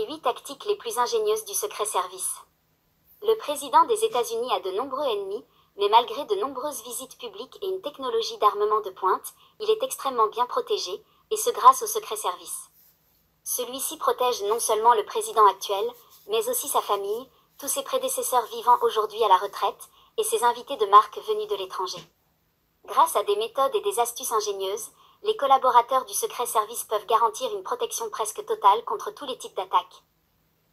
8 tactiques les plus ingénieuses du secret service. Le président des États-Unis a de nombreux ennemis, mais malgré de nombreuses visites publiques et une technologie d'armement de pointe, il est extrêmement bien protégé, et ce grâce au secret service. Celui-ci protège non seulement le président actuel, mais aussi sa famille, tous ses prédécesseurs vivant aujourd'hui à la retraite, et ses invités de marque venus de l'étranger. Grâce à des méthodes et des astuces ingénieuses, les collaborateurs du secret service peuvent garantir une protection presque totale contre tous les types d'attaques.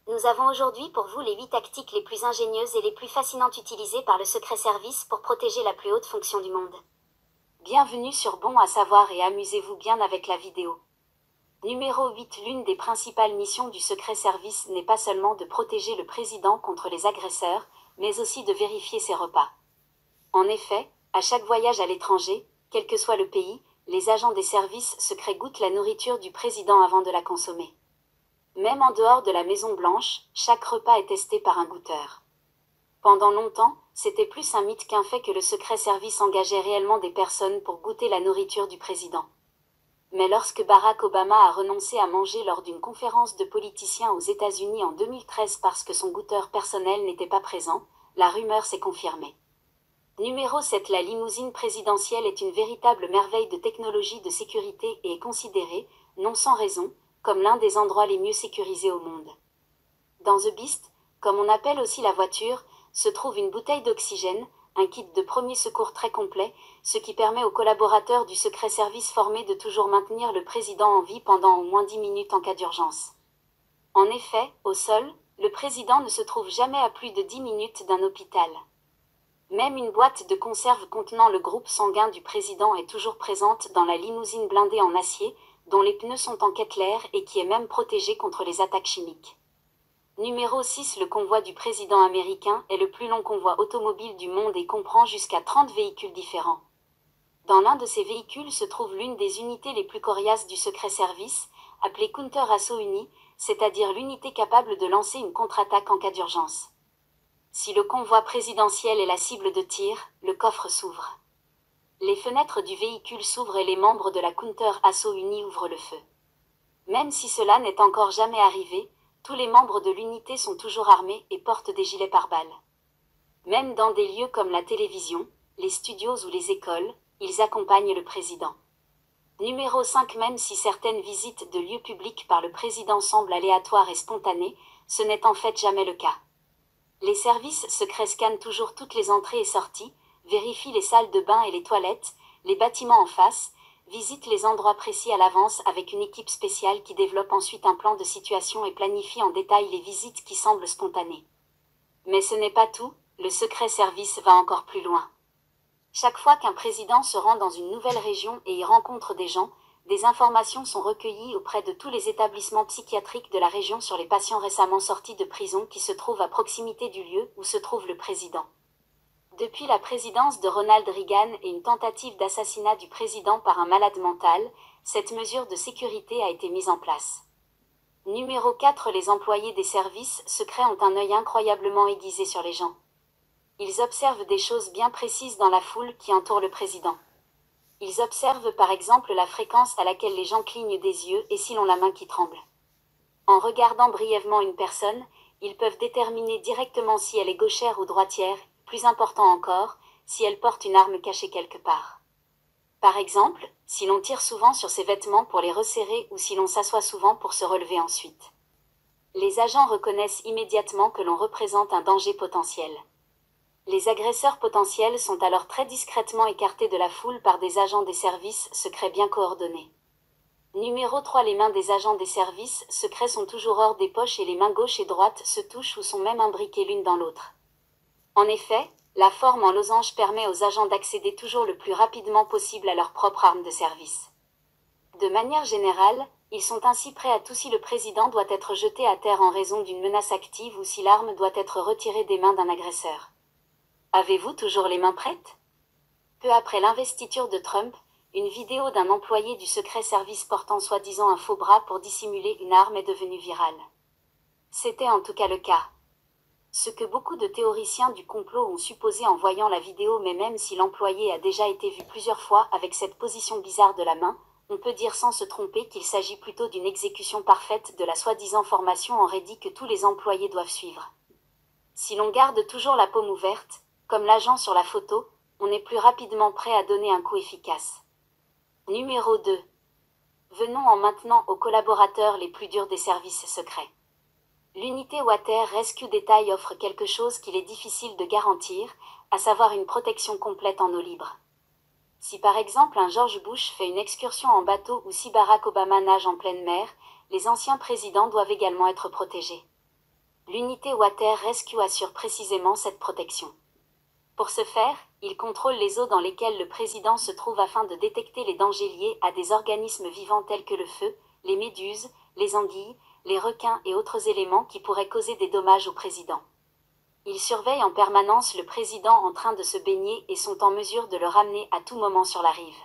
Nous avons aujourd'hui pour vous les 8 tactiques les plus ingénieuses et les plus fascinantes utilisées par le secret service pour protéger la plus haute fonction du monde. Bienvenue sur Bon à savoir et amusez-vous bien avec la vidéo. Numéro 8. L'une des principales missions du secret service n'est pas seulement de protéger le président contre les agresseurs, mais aussi de vérifier ses repas. En effet, à chaque voyage à l'étranger, quel que soit le pays, les agents des services secrets goûtent la nourriture du président avant de la consommer. Même en dehors de la Maison-Blanche, chaque repas est testé par un goûteur. Pendant longtemps, c'était plus un mythe qu'un fait que le secret service engageait réellement des personnes pour goûter la nourriture du président. Mais lorsque Barack Obama a renoncé à manger lors d'une conférence de politiciens aux États-Unis en 2013 parce que son goûteur personnel n'était pas présent, la rumeur s'est confirmée. Numéro 7. La limousine présidentielle est une véritable merveille de technologie de sécurité et est considérée, non sans raison, comme l'un des endroits les mieux sécurisés au monde. Dans The Beast, comme on appelle aussi la voiture, se trouve une bouteille d'oxygène, un kit de premier secours très complet, ce qui permet aux collaborateurs du secret service formé de toujours maintenir le président en vie pendant au moins 10 minutes en cas d'urgence. En effet, au sol, le président ne se trouve jamais à plus de 10 minutes d'un hôpital. Même une boîte de conserve contenant le groupe sanguin du président est toujours présente dans la limousine blindée en acier, dont les pneus sont en Kevlar et qui est même protégée contre les attaques chimiques. Numéro 6. Le convoi du président américain est le plus long convoi automobile du monde et comprend jusqu'à 30 véhicules différents. Dans l'un de ces véhicules se trouve l'une des unités les plus coriaces du secret service, appelée Counter Assault Uni, c'est-à-dire l'unité capable de lancer une contre-attaque en cas d'urgence. Si le convoi présidentiel est la cible de tir, le coffre s'ouvre. Les fenêtres du véhicule s'ouvrent et les membres de la Counter Assault Uni ouvrent le feu. Même si cela n'est encore jamais arrivé, tous les membres de l'unité sont toujours armés et portent des gilets pare-balles. Même dans des lieux comme la télévision, les studios ou les écoles, ils accompagnent le président. Numéro 5. Même si certaines visites de lieux publics par le président semblent aléatoires et spontanées, ce n'est en fait jamais le cas. Les services secrets scannent toujours toutes les entrées et sorties, vérifient les salles de bain et les toilettes, les bâtiments en face, visitent les endroits précis à l'avance avec une équipe spéciale qui développe ensuite un plan de situation et planifie en détail les visites qui semblent spontanées. Mais ce n'est pas tout, le secret service va encore plus loin. Chaque fois qu'un président se rend dans une nouvelle région et y rencontre des gens, des informations sont recueillies auprès de tous les établissements psychiatriques de la région sur les patients récemment sortis de prison qui se trouvent à proximité du lieu où se trouve le président. Depuis la présidence de Ronald Reagan et une tentative d'assassinat du président par un malade mental, cette mesure de sécurité a été mise en place. Numéro 4. Les employés des services secrets ont un œil incroyablement aiguisé sur les gens. Ils observent des choses bien précises dans la foule qui entoure le président. Ils observent par exemple la fréquence à laquelle les gens clignent des yeux et s'ils ont la main qui tremble. En regardant brièvement une personne, ils peuvent déterminer directement si elle est gauchère ou droitière, plus important encore, si elle porte une arme cachée quelque part. Par exemple, si l'on tire souvent sur ses vêtements pour les resserrer ou si l'on s'assoit souvent pour se relever ensuite. Les agents reconnaissent immédiatement que l'on représente un danger potentiel. Les agresseurs potentiels sont alors très discrètement écartés de la foule par des agents des services secrets bien coordonnés. Numéro 3. Les mains des agents des services secrets sont toujours hors des poches et les mains gauche et droite se touchent ou sont même imbriquées l'une dans l'autre. En effet, la forme en losange permet aux agents d'accéder toujours le plus rapidement possible à leur propre arme de service. De manière générale, ils sont ainsi prêts à tout si le président doit être jeté à terre en raison d'une menace active ou si l'arme doit être retirée des mains d'un agresseur. Avez-vous toujours les mains prêtes? Peu après l'investiture de Trump, une vidéo d'un employé du secret service portant soi-disant un faux bras pour dissimuler une arme est devenue virale. C'était en tout cas le cas. Ce que beaucoup de théoriciens du complot ont supposé en voyant la vidéo, mais même si l'employé a déjà été vu plusieurs fois avec cette position bizarre de la main, On peut dire sans se tromper qu'il s'agit plutôt d'une exécution parfaite de la soi-disant formation en ready que tous les employés doivent suivre. Si l'on garde toujours la paume ouverte, comme l'agent sur la photo, on est plus rapidement prêt à donner un coup efficace. Numéro 2. Venons en maintenant aux collaborateurs les plus durs des services secrets. L'unité Water Rescue Detail offre quelque chose qu'il est difficile de garantir, à savoir une protection complète en eau libre. Si par exemple un George Bush fait une excursion en bateau ou si Barack Obama nage en pleine mer, les anciens présidents doivent également être protégés. L'unité Water Rescue assure précisément cette protection. Pour ce faire, il contrôle les eaux dans lesquelles le président se trouve afin de détecter les dangers liés à des organismes vivants tels que le feu, les méduses, les anguilles, les requins et autres éléments qui pourraient causer des dommages au président. Il surveille en permanence le président en train de se baigner et sont en mesure de le ramener à tout moment sur la rive.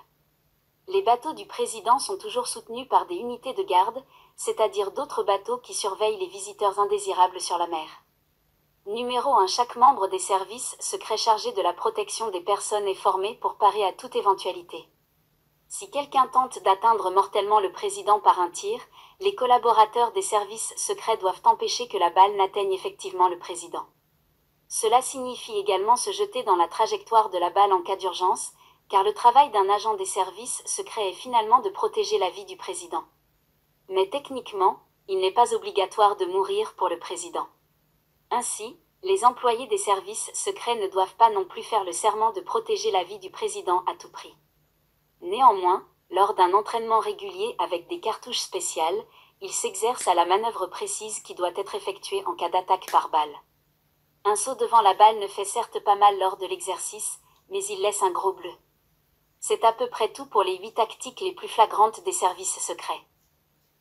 Les bateaux du président sont toujours soutenus par des unités de garde, c'est-à-dire d'autres bateaux qui surveillent les visiteurs indésirables sur la mer. Numéro 1. Chaque membre des services secrets chargé de la protection des personnes est formé pour parer à toute éventualité. Si quelqu'un tente d'atteindre mortellement le président par un tir, les collaborateurs des services secrets doivent empêcher que la balle n'atteigne effectivement le président. Cela signifie également se jeter dans la trajectoire de la balle en cas d'urgence, car le travail d'un agent des services secrets est finalement de protéger la vie du président. Mais techniquement, il n'est pas obligatoire de mourir pour le président. Ainsi, les employés des services secrets ne doivent pas non plus faire le serment de protéger la vie du président à tout prix. Néanmoins, lors d'un entraînement régulier avec des cartouches spéciales, ils s'exercent à la manœuvre précise qui doit être effectuée en cas d'attaque par balle. Un saut devant la balle ne fait certes pas mal lors de l'exercice, mais il laisse un gros bleu. C'est à peu près tout pour les 8 tactiques les plus flagrantes des services secrets.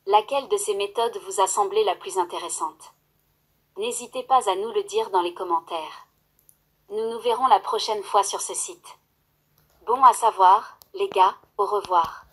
Laquelle de ces méthodes vous a semblé la plus intéressante ? N'hésitez pas à nous le dire dans les commentaires. Nous nous verrons la prochaine fois sur ce site. Bon à savoir, les gars, au revoir.